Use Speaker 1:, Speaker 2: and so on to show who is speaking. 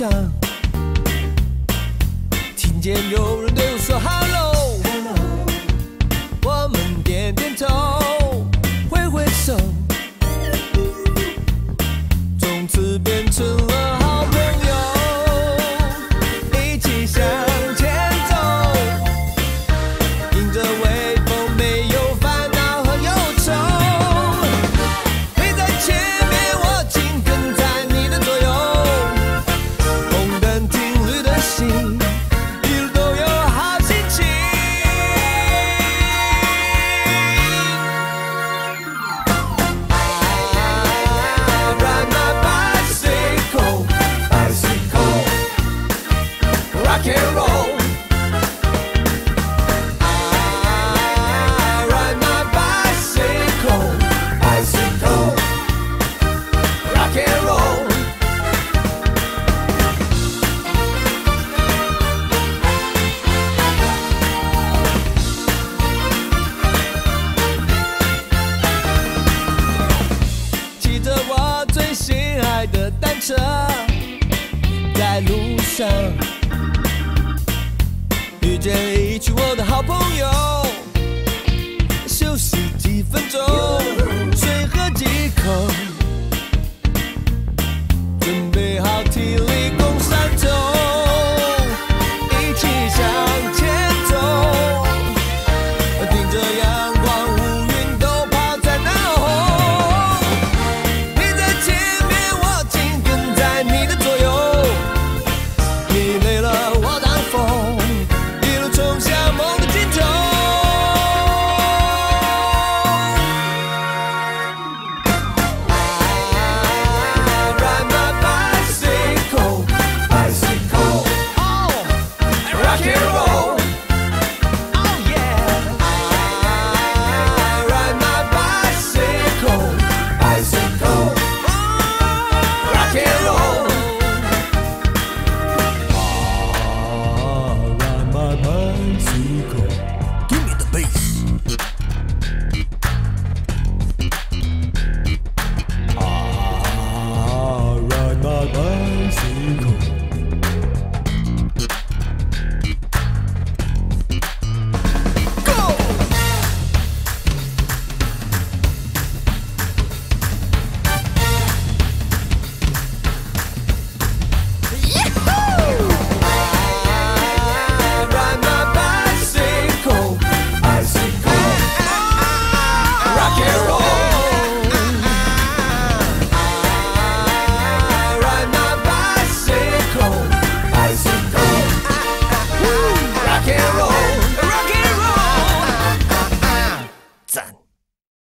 Speaker 1: 上，听见有人对我说 Hello， 我们点点头，挥挥手，从此变成了好朋友，一起向前走，迎着微风，没有烦恼和忧愁。你在前面，我紧跟在你的左右，红灯停绿的心，一路都有好心情。I ride my bicycle, bicycle, rock and roll. I ride my bicycle, bicycle, rock and roll. 骑着我最心爱的单车，在路上遇见一群我的好朋友，休息几分钟，水喝几口，准备好体力攻山头，一起向前走，盯着阳光，乌云都抛在脑后。你在前面，我紧跟在你的左右，你累了我挡风，一路冲向梦的尽头。I ride my bicycle, bicycle, oh, rock and roll, oh yeah. I ride my bicycle, bicycle, rock and roll. I ride my bicycle. Give me the bass. I ride my bicycle. Go! Yahoo! I ride my bicycle, bicycle, rock and roll. I ride my bicycle, bicycle, rock and roll, rock and roll. 赞。